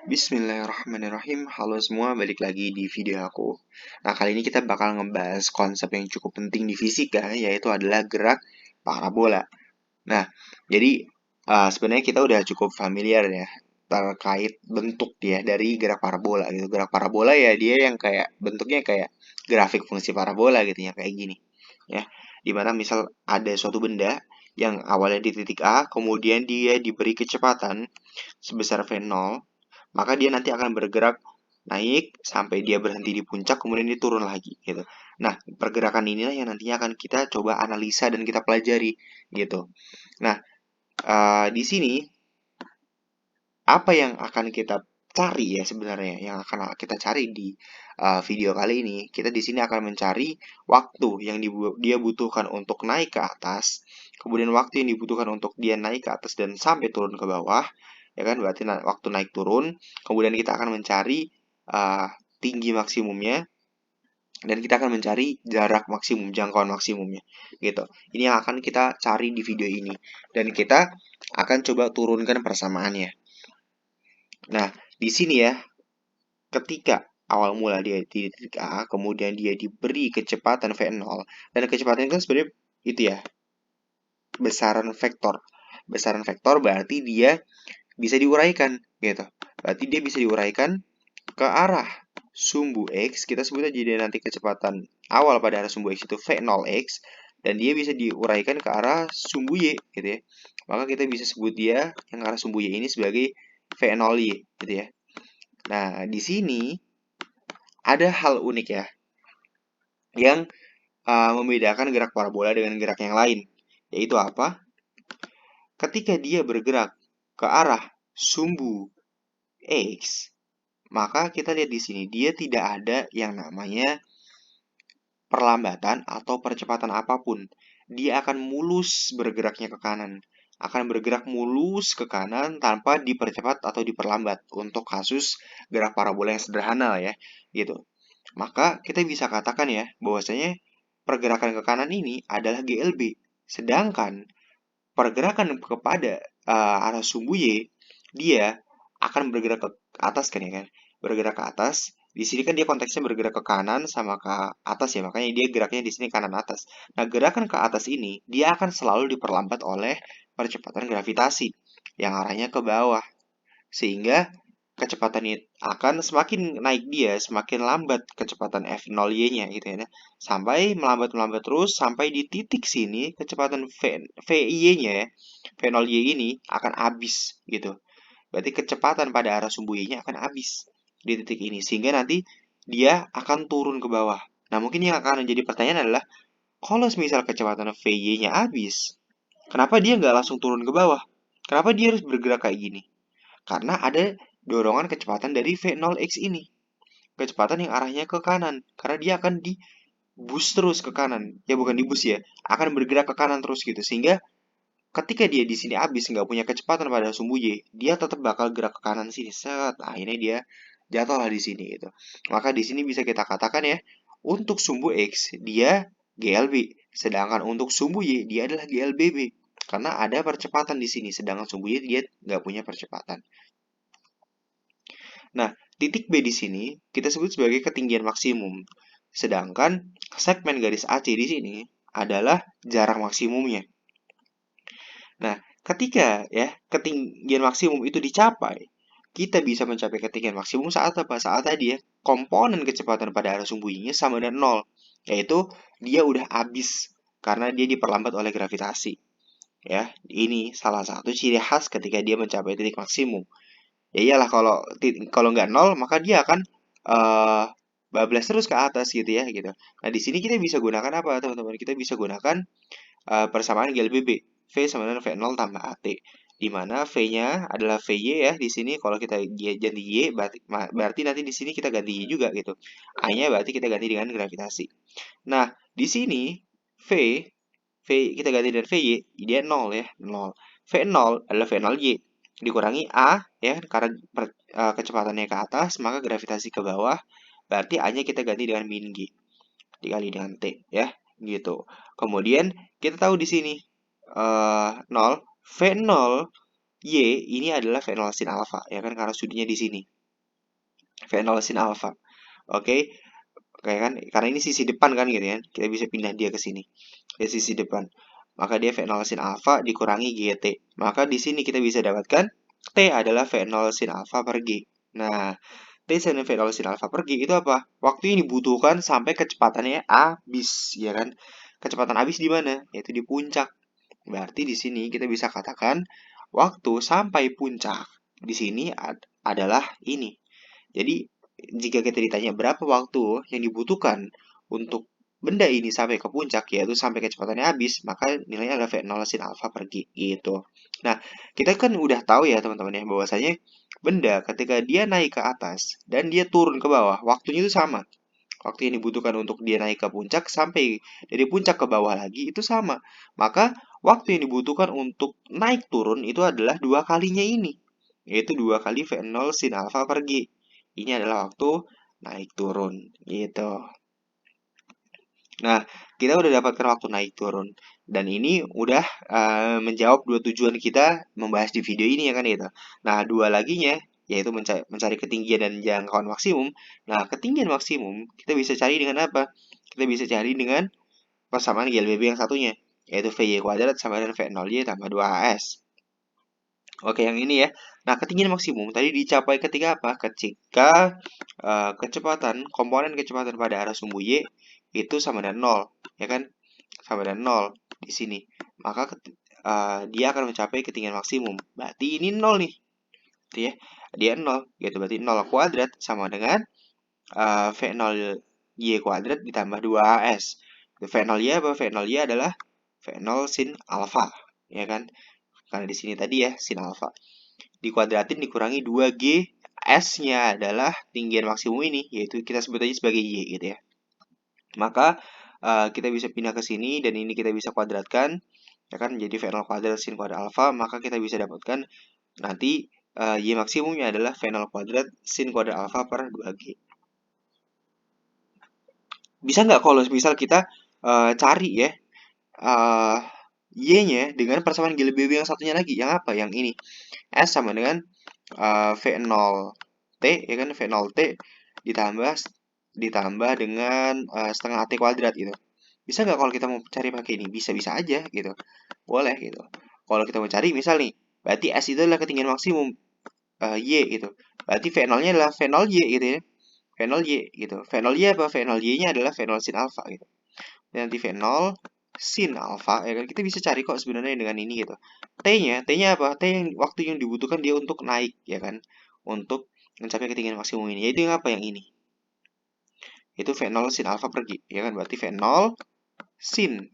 Bismillahirrahmanirrahim. Halo semua, balik lagi di video aku. Nah, kali ini kita bakal ngebahas konsep yang cukup penting di fisika, yaitu adalah gerak parabola. Nah, jadi sebenarnya kita udah cukup familiar ya terkait bentuk dia dari gerak parabola gitu. Gerak parabola ya dia yang kayak bentuknya kayak grafik fungsi parabola gitu ya, kayak gini. Ya, dimana misal ada suatu benda yang awalnya di titik A, kemudian dia diberi kecepatan sebesar V0, maka dia nanti akan bergerak naik sampai dia berhenti di puncak, kemudian dia turun lagi gitu. Nah, pergerakan inilah yang nantinya akan kita coba analisa dan kita pelajari gitu. Nah, di sini apa yang akan kita cari ya sebenarnya, yang akan kita cari di video kali ini, kita di sini akan mencari waktu yang dia butuhkan untuk naik ke atas, kemudian waktu yang dibutuhkan untuk dia naik ke atas dan sampai turun ke bawah, ya kan? Berarti waktu naik turun, kemudian kita akan mencari uh, tinggi maksimumnya, dan kita akan mencari jarak maksimum, jangkauan maksimumnya, gitu. Ini yang akan kita cari di video ini, dan kita akan coba turunkan persamaannya. Nah, di sini ya, ketika awal mula dia di titik A, kemudian dia diberi kecepatan V0, dan kecepatan kan sebenarnya itu ya, besaran vektor. Besaran vektor berarti dia bisa diuraikan, gitu. Berarti dia bisa diuraikan ke arah sumbu X, kita sebut aja dia nanti kecepatan awal pada arah sumbu X itu V0X, dan dia bisa diuraikan ke arah sumbu Y, gitu ya. Maka kita bisa sebut dia yang arah sumbu Y ini sebagai V0Y, gitu ya. Nah, di sini ada hal unik ya, yang membedakan gerak parabola dengan gerak yang lain. Yaitu apa? Ketika dia bergerak ke arah sumbu X, maka kita lihat di sini, dia tidak ada yang namanya perlambatan atau percepatan apapun. Dia akan mulus bergeraknya ke kanan. Akan bergerak mulus ke kanan tanpa dipercepat atau diperlambat untuk kasus gerak parabola yang sederhana ya, gitu. Maka kita bisa katakan ya, bahwasanya pergerakan ke kanan ini adalah GLB. Sedangkan pergerakan kepada arah sumbu Y, dia akan bergerak ke atas kan ya kan? Bergerak ke atas. Di sini kan dia konteksnya bergerak ke kanan sama ke atas ya, makanya dia geraknya di sini kanan atas. Nah, gerakan ke atas ini dia akan selalu diperlambat oleh percepatan gravitasi yang arahnya ke bawah. Sehingga kecepatannya akan semakin naik dia, semakin lambat kecepatan F0Y-nya gitu ya. Sampai melambat-melambat terus sampai di titik sini kecepatan VY-nya ya, V0Y ini akan habis gitu. Berarti kecepatan pada arah sumbu Y-nya akan habis di titik ini. Sehingga nanti dia akan turun ke bawah. Nah, mungkin yang akan menjadi pertanyaan adalah, kalau misal kecepatan VY-nya habis, kenapa dia nggak langsung turun ke bawah? Kenapa dia harus bergerak kayak gini? Karena ada dorongan kecepatan dari V0X ini. Kecepatan yang arahnya ke kanan. Karena dia akan di boost terus ke kanan. Ya bukan di boost ya. Akan bergerak ke kanan terus gitu. Sehingga ketika dia di sini habis nggak punya kecepatan pada sumbu Y, dia tetap bakal gerak ke kanan sini. Set, akhirnya dia jatuhlah di sini gitu. Maka di sini bisa kita katakan ya, untuk sumbu X dia GLB, sedangkan untuk sumbu Y dia adalah GLBB. Karena ada percepatan di sini, sedangkan sumbu Y dia nggak punya percepatan. Nah, titik B di sini kita sebut sebagai ketinggian maksimum. Sedangkan segmen garis AC di sini adalah jarak maksimumnya. Nah, ketika ya ketinggian maksimum itu dicapai, kita bisa mencapai ketinggian maksimum saat apa? Saat tadi ya, komponen kecepatan pada arah sumbunya sama dengan 0, yaitu dia udah habis karena dia diperlambat oleh gravitasi. Ya, ini salah satu ciri khas ketika dia mencapai titik maksimum. Ya iyalah, kalau kalau nggak 0 maka dia akan bablas terus ke atas gitu ya gitu. Nah, di sini kita bisa gunakan apa teman-teman? Kita bisa gunakan persamaan GLBB. V sama dengan V0 tambah AT. Di mana V-nya adalah VY ya di sini. Kalau kita ganti Y berarti nanti di sini kita ganti Y juga gitu. A-nya berarti kita ganti dengan gravitasi. Nah, di sini V V kita ganti dengan VY, dia 0 ya, 0. V0 adalah V0Y dikurangi A ya, karena kecepatannya ke atas, maka gravitasi ke bawah, berarti A-nya kita ganti dengan min G dikali dengan T ya, gitu. Kemudian kita tahu di sini 0 V0 Y ini adalah V0 sin alfa ya kan, karena studinya di sini. V0 sin alfa. Oke, kayak kan, karena ini sisi depan kan gitu ya. Kita bisa pindah dia ke sini. Di sisi depan. Maka dia V0 sin alfa dikurangi GT. Maka di sini kita bisa dapatkan T adalah V0 sin alfa per G. Nah, T sin V0 sin alfa per G itu apa? Waktu yang dibutuhkan sampai kecepatannya habis, ya kan? Kecepatan habis di mana? Yaitu di puncak. Berarti di sini kita bisa katakan waktu sampai puncak di sini adalah ini. Jadi, jika kita ditanya berapa waktu yang dibutuhkan untuk benda ini sampai ke puncak, yaitu sampai kecepatannya habis, maka nilainya adalah V0 sin alfa per G, gitu. Nah, kita kan udah tahu ya teman-teman ya, bahwasanya benda ketika dia naik ke atas dan dia turun ke bawah, waktunya itu sama. Waktu yang dibutuhkan untuk dia naik ke puncak sampai dari puncak ke bawah lagi itu sama. Maka waktu yang dibutuhkan untuk naik turun itu adalah dua kalinya ini, yaitu 2 kali V0 sin alfa per G. Ini adalah waktu naik turun, gitu. Nah, kita udah dapatkan waktu naik turun. Dan ini udah menjawab dua tujuan kita membahas di video ini ya kan gitu. Nah, dua laginya yaitu mencari ketinggian dan jangkauan maksimum. Nah, ketinggian maksimum kita bisa cari dengan apa? Kita bisa cari dengan persamaan GLBB yang satunya, yaitu VY kuadrat sama dengan V0Y tambah 2AS. Oke, yang ini ya. Nah, ketinggian maksimum tadi dicapai ketika apa? Ketika kecepatan, komponen kecepatan pada arah sumbu Y itu sama dengan 0, ya kan? Sama dengan 0 di sini. Maka dia akan mencapai ketinggian maksimum. Berarti ini 0 nih. Gitu ya. Dia 0, gitu. Berarti 0 kuadrat sama dengan V0Y kuadrat ditambah 2AS. V0Y apa? V0Y adalah V0 sin alfa, ya kan? Karena di sini tadi ya sin alfa. Dikuadratin dikurangi 2G, S-nya adalah tinggian maksimum ini, yaitu kita sebut aja sebagai Y gitu ya. Maka kita bisa pindah ke sini dan ini kita bisa kuadratkan, ya kan, jadi V0 kuadrat sin kuadrat alfa, maka kita bisa dapatkan nanti Y maksimumnya adalah V0 kuadrat sin kuadrat alfa per 2G. Bisa nggak kalau misal kita cari ya Y-nya dengan persamaan GLBB yang satunya lagi, yang apa? Yang ini. S sama dengan V0T, ya kan, V0T ditambah ditambah dengan setengah T kuadrat gitu. Bisa nggak kalau kita mau cari pakai ini? Bisa-bisa aja gitu. Boleh gitu. Kalau kita mau cari misal nih, berarti S itu adalah ketinggian maksimum Y gitu. Berarti V0-nya adalah V0Y gitu ya. V0Y gitu. V0Y apa? V0Y-nya adalah V0 sin alfa gitu. Dan nanti V0 sin alfa, ya kan, kita bisa cari kok sebenarnya dengan ini gitu. T-nya apa? T yang waktu yang dibutuhkan dia untuk naik, ya kan, untuk mencapai ketinggian maksimum ini. Yaitu yang apa? Yang ini. Itu V0 sin alfa per G, ya kan? Berarti V0 sin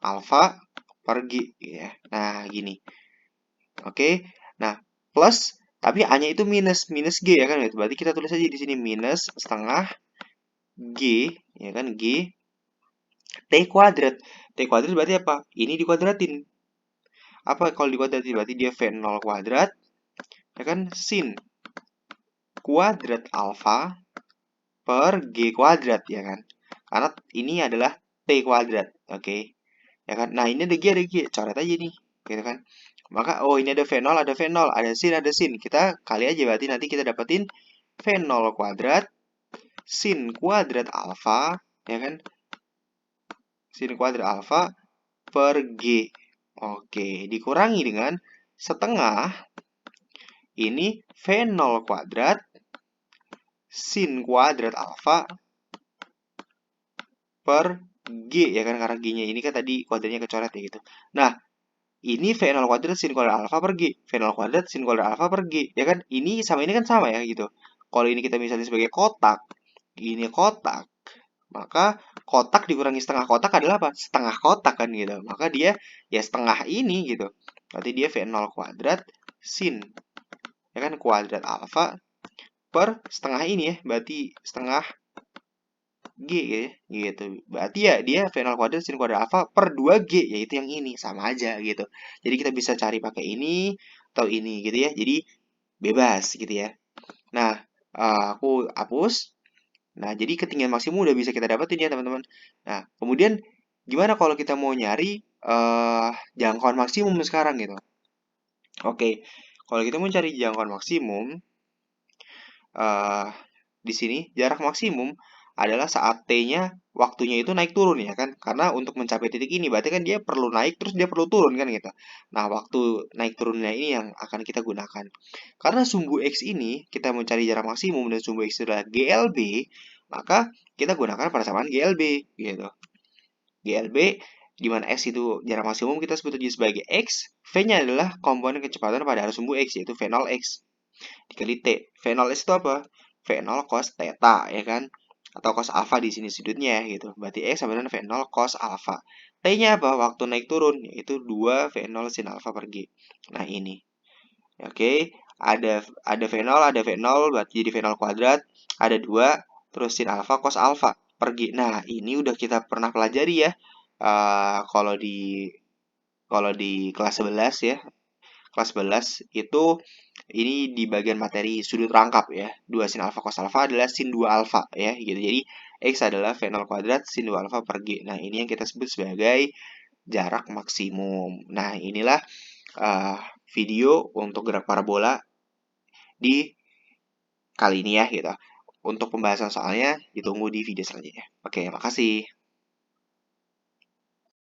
alfa per G, ya. Nah, gini. Oke. Nah, plus tapi A-nya itu minus G, ya kan? Berarti kita tulis aja di sini minus setengah G, ya kan, G T kuadrat. T kuadrat berarti apa? Ini dikuadratin. Apa kalau dikuadratin? Berarti dia V0 kuadrat, ya kan, sin kuadrat alfa per G kuadrat, ya kan. Karena ini adalah T kuadrat, oke. Ya kan? Nah, ini ada G, coret aja nih, gitu kan. Maka, oh ini ada V0, ada sin. Kita kali aja, berarti nanti kita dapetin V0 kuadrat sin kuadrat alfa, ya kan, sin kuadrat alfa per G. Oke, dikurangi dengan setengah ini V0 kuadrat sin kuadrat alfa per G, ya kan, karena G-nya ini kan tadi kuadratnya kecoret ya gitu. Nah, ini V0 kuadrat sin kuadrat alfa per G. V0 kuadrat sin kuadrat alfa per G, ya kan. Ini kan sama ya gitu. Kalau ini kita misalnya sebagai kotak, ini kotak, maka kotak dikurangi setengah kotak adalah apa? Setengah kotak kan gitu. Maka dia ya setengah ini gitu. Berarti dia V0 kuadrat sin, ya kan, kuadrat alfa per setengah ini ya. Berarti setengah G ya, gitu. Berarti ya dia V0 kuadrat sin kuadrat alfa per 2G, yaitu yang ini, sama aja gitu. Jadi kita bisa cari pakai ini atau ini gitu ya. Jadi bebas gitu ya. Nah, aku hapus. Nah, jadi ketinggian maksimum udah bisa kita dapetin ya, teman-teman. Nah, kemudian gimana kalau kita mau nyari jangkauan maksimum sekarang gitu. Oke, kalau kita mau cari jangkauan maksimum, di sini jarak maksimum adalah saat T-nya waktunya itu naik turun ya kan. Karena untuk mencapai titik ini berarti kan dia perlu naik terus dia perlu turun kan gitu. Nah, waktu naik turunnya ini yang akan kita gunakan. Karena sumbu X ini kita mencari jarak maksimum dan sumbu X itu adalah GLB, maka kita gunakan persamaan GLB gitu. GLB di mana X itu jarak maksimum kita sebut aja sebagai X, V-nya adalah komponen kecepatan pada arah sumbu X yaitu V0 X dikali T. V0 X itu apa? V0 cos theta ya kan? Atau cos alpha di sini sudutnya gitu. Berarti X sama dengan V0 cos alpha. T-nya apa? Waktu naik turun yaitu 2 V0 sin alpha per G. Nah, ini. Oke, ada V0, ada V0 berarti jadi V0 kuadrat, ada 2 terus sin alpha cos alpha per G. Nah, ini udah kita pernah pelajari ya. Kalau di kelas 11 ya, kelas 11 itu ini di bagian materi sudut rangkap ya. 2 sin alfa cos alfa adalah sin 2 alfa ya gitu. Jadi X adalah V0 kuadrat sin 2 alfa per G. Nah, ini yang kita sebut sebagai jarak maksimum. Nah, inilah video untuk gerak parabola di kali ini ya gitu. Untuk pembahasan soalnya ditunggu di video selanjutnya. Oke, makasih.